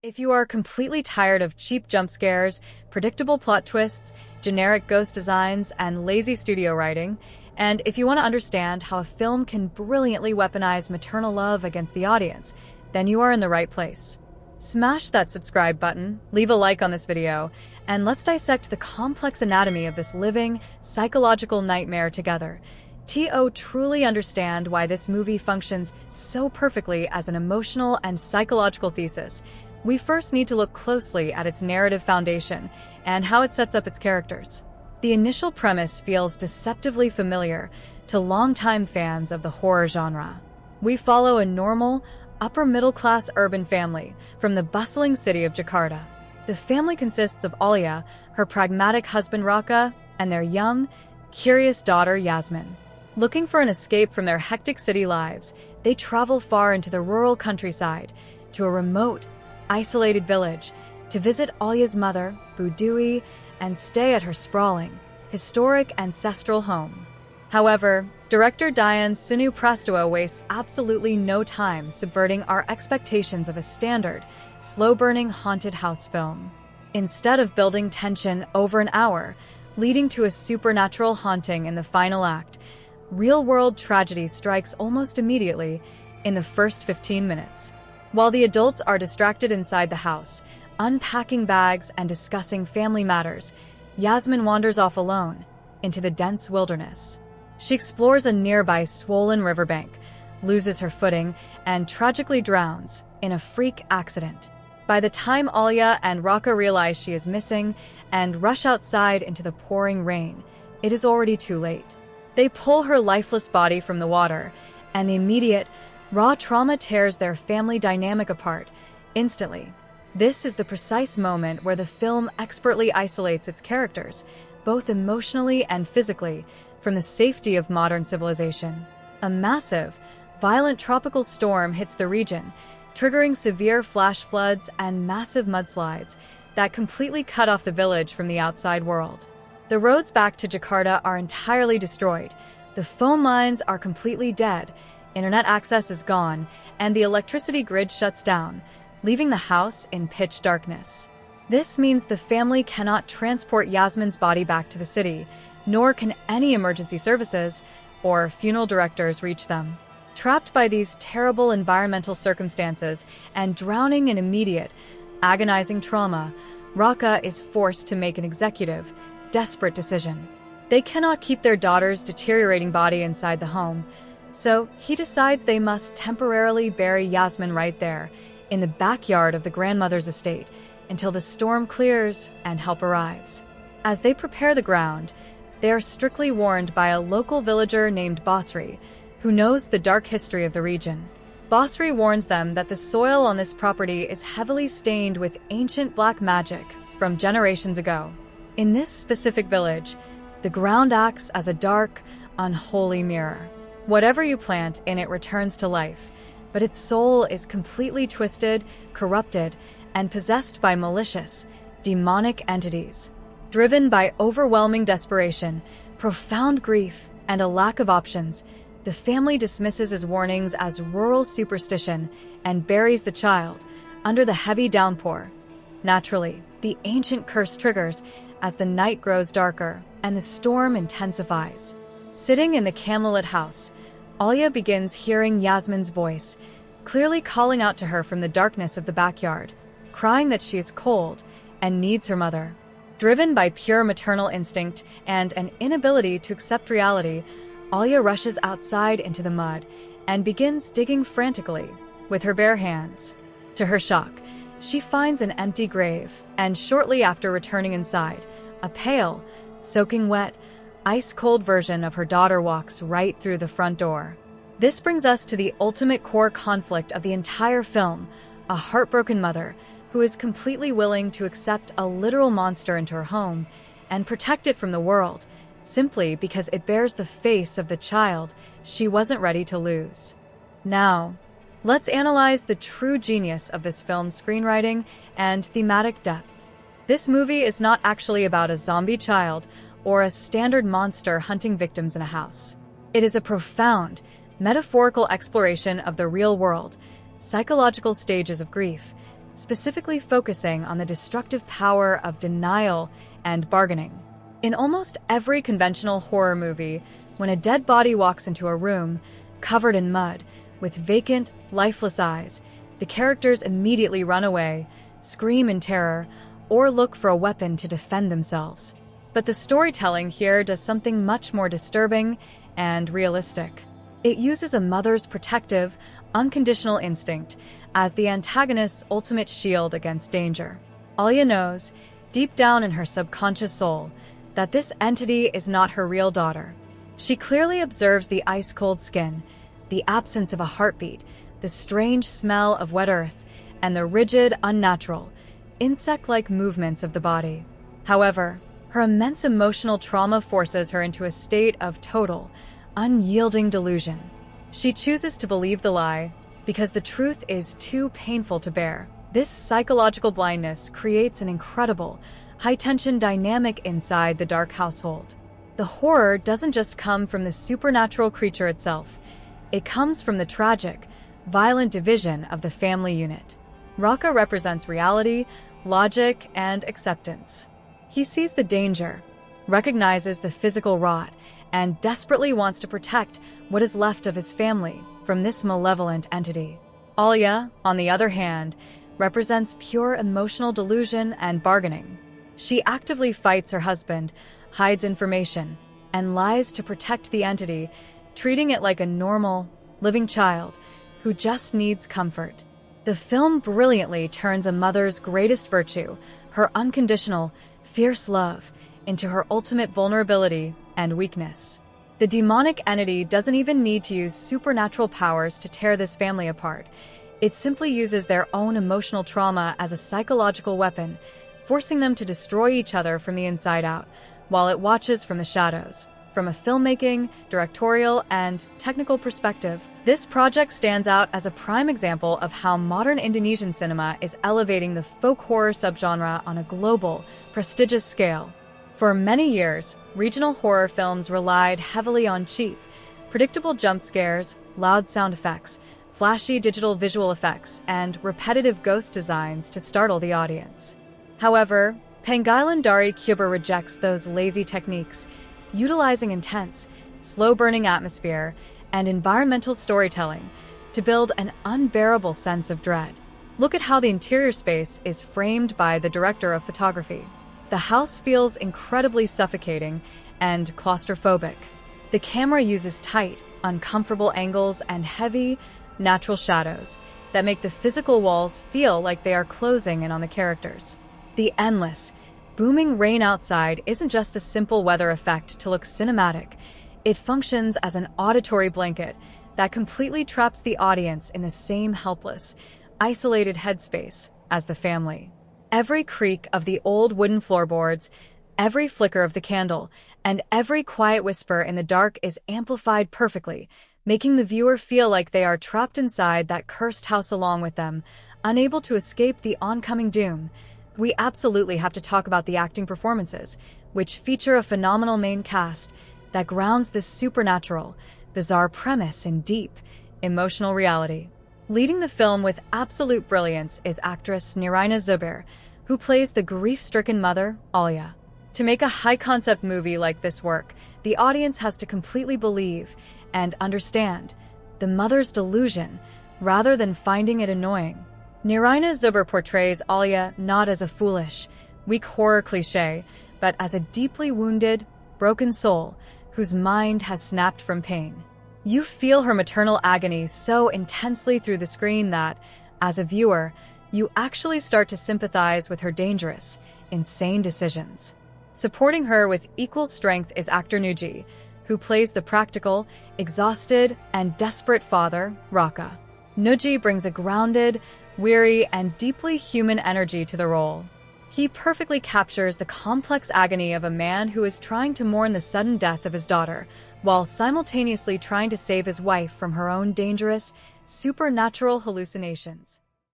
If you are completely tired of cheap jump scares, predictable plot twists, generic ghost designs, and lazy studio writing, and if you want to understand how a film can brilliantly weaponize maternal love against the audience, then you are in the right place. Smash that subscribe button, leave a like on this video, and let's dissect the complex anatomy of this living, psychological nightmare together. To truly understand why this movie functions so perfectly as an emotional and psychological thesis, we first need to look closely at its narrative foundation and how it sets up its characters. The initial premise feels deceptively familiar to longtime fans of the horror genre. We follow a normal, upper-middle-class urban family from the bustling city of Jakarta. The family consists of Alia, her pragmatic husband Raka, and their young, curious daughter Yasmin. Looking for an escape from their hectic city lives, they travel far into the rural countryside, to a remote, isolated village, to visit Alia's mother, Budui, and stay at her sprawling, historic ancestral home. However, director Dian Sunu Prastowo wastes absolutely no time subverting our expectations of a standard, slow-burning haunted house film. Instead of building tension over an hour, leading to a supernatural haunting in the final act, real-world tragedy strikes almost immediately in the first 15 minutes. While the adults are distracted inside the house, unpacking bags and discussing family matters, Yasmin wanders off alone into the dense wilderness. She explores a nearby swollen riverbank, loses her footing, and tragically drowns in a freak accident. By the time Alia and Raka realize she is missing and rush outside into the pouring rain, it is already too late. They pull her lifeless body from the water, and the immediate, raw trauma tears their family dynamic apart instantly. This is the precise moment where the film expertly isolates its characters, both emotionally and physically, from the safety of modern civilization. A massive, violent tropical storm hits the region, triggering severe flash floods and massive mudslides that completely cut off the village from the outside world. The roads back to Jakarta are entirely destroyed, the phone lines are completely dead, internet access is gone, and the electricity grid shuts down, leaving the house in pitch darkness. This means the family cannot transport Yasmin's body back to the city, nor can any emergency services or funeral directors reach them. Trapped by these terrible environmental circumstances and drowning in immediate, agonizing trauma, Raka is forced to make an executive, desperate decision. They cannot keep their daughter's deteriorating body inside the home, so he decides they must temporarily bury Yasmin right there, in the backyard of the grandmother's estate, until the storm clears and help arrives. As they prepare the ground, they are strictly warned by a local villager named Basri, who knows the dark history of the region. Basri warns them that the soil on this property is heavily stained with ancient black magic from generations ago. In this specific village, the ground acts as a dark, unholy mirror. Whatever you plant in it returns to life, but its soul is completely twisted, corrupted, and possessed by malicious, demonic entities. Driven by overwhelming desperation, profound grief, and a lack of options, the family dismisses his warnings as rural superstition and buries the child under the heavy downpour. Naturally, the ancient curse triggers as the night grows darker and the storm intensifies. Sitting in the candlelit house, Alia begins hearing Yasmin's voice, clearly calling out to her from the darkness of the backyard, crying that she is cold and needs her mother. Driven by pure maternal instinct and an inability to accept reality, Alia rushes outside into the mud and begins digging frantically with her bare hands. To her shock, she finds an empty grave, and shortly after returning inside, a pale, soaking wet, ice-cold version of her daughter walks right through the front door. This brings us to the ultimate core conflict of the entire film, a heartbroken mother who is completely willing to accept a literal monster into her home and protect it from the world, simply because it bears the face of the child she wasn't ready to lose. Now, let's analyze the true genius of this film's screenwriting and thematic depth. This movie is not actually about a zombie child or a standard monster hunting victims in a house. It is a profound, metaphorical exploration of the real world, psychological stages of grief, specifically focusing on the destructive power of denial and bargaining. In almost every conventional horror movie, when a dead body walks into a room covered in mud with vacant, lifeless eyes, the characters immediately run away, scream in terror, or look for a weapon to defend themselves. But the storytelling here does something much more disturbing and realistic. It uses a mother's protective, unconditional instinct as the antagonist's ultimate shield against danger. Alia knows, deep down in her subconscious soul, that this entity is not her real daughter. She clearly observes the ice-cold skin, the absence of a heartbeat, the strange smell of wet earth, and the rigid, unnatural, insect-like movements of the body. However, her immense emotional trauma forces her into a state of total, unyielding delusion. She chooses to believe the lie because the truth is too painful to bear. This psychological blindness creates an incredible, high-tension dynamic inside the dark household. The horror doesn't just come from the supernatural creature itself. It comes from the tragic, violent division of the family unit. Raka represents reality, logic, and acceptance. He sees the danger, recognizes the physical rot, and desperately wants to protect what is left of his family from this malevolent entity. Alia, on the other hand, represents pure emotional delusion and bargaining. She actively fights her husband, hides information, and lies to protect the entity, treating it like a normal, living child who just needs comfort. The film brilliantly turns a mother's greatest virtue, her unconditional, fierce love, into her ultimate vulnerability and weakness. The demonic entity doesn't even need to use supernatural powers to tear this family apart. It simply uses their own emotional trauma as a psychological weapon, forcing them to destroy each other from the inside out, while it watches from the shadows. From a filmmaking, directorial, and technical perspective, this project stands out as a prime example of how modern Indonesian cinema is elevating the folk horror subgenre on a global, prestigious scale. For many years, regional horror films relied heavily on cheap, predictable jump scares, loud sound effects, flashy digital visual effects, and repetitive ghost designs to startle the audience. However, Pangailan Dari Kubur rejects those lazy techniques, utilizing intense, slow-burning atmosphere and environmental storytelling to build an unbearable sense of dread. Look at how the interior space is framed by the director of photography. The house feels incredibly suffocating and claustrophobic. The camera uses tight, uncomfortable angles and heavy, natural shadows that make the physical walls feel like they are closing in on the characters. The endless, booming rain outside isn't just a simple weather effect to look cinematic. It functions as an auditory blanket that completely traps the audience in the same helpless, isolated headspace as the family. Every creak of the old wooden floorboards, every flicker of the candle, and every quiet whisper in the dark is amplified perfectly, making the viewer feel like they are trapped inside that cursed house along with them, unable to escape the oncoming doom. We absolutely have to talk about the acting performances, which feature a phenomenal main cast that grounds this supernatural, bizarre premise in deep, emotional reality. Leading the film with absolute brilliance is actress Niraina Zubir, who plays the grief-stricken mother, Alia. To make a high-concept movie like this work, the audience has to completely believe and understand the mother's delusion rather than finding it annoying. Niraina Zubir portrays Alia not as a foolish, weak horror cliché, but as a deeply wounded, broken soul whose mind has snapped from pain. You feel her maternal agony so intensely through the screen that, as a viewer, you actually start to sympathize with her dangerous, insane decisions. Supporting her with equal strength is actor Nuji, who plays the practical, exhausted, and desperate father, Raka. Nuji brings a grounded, weary, and deeply human energy to the role. He perfectly captures the complex agony of a man who is trying to mourn the sudden death of his daughter, while simultaneously trying to save his wife from her own dangerous, supernatural hallucinations.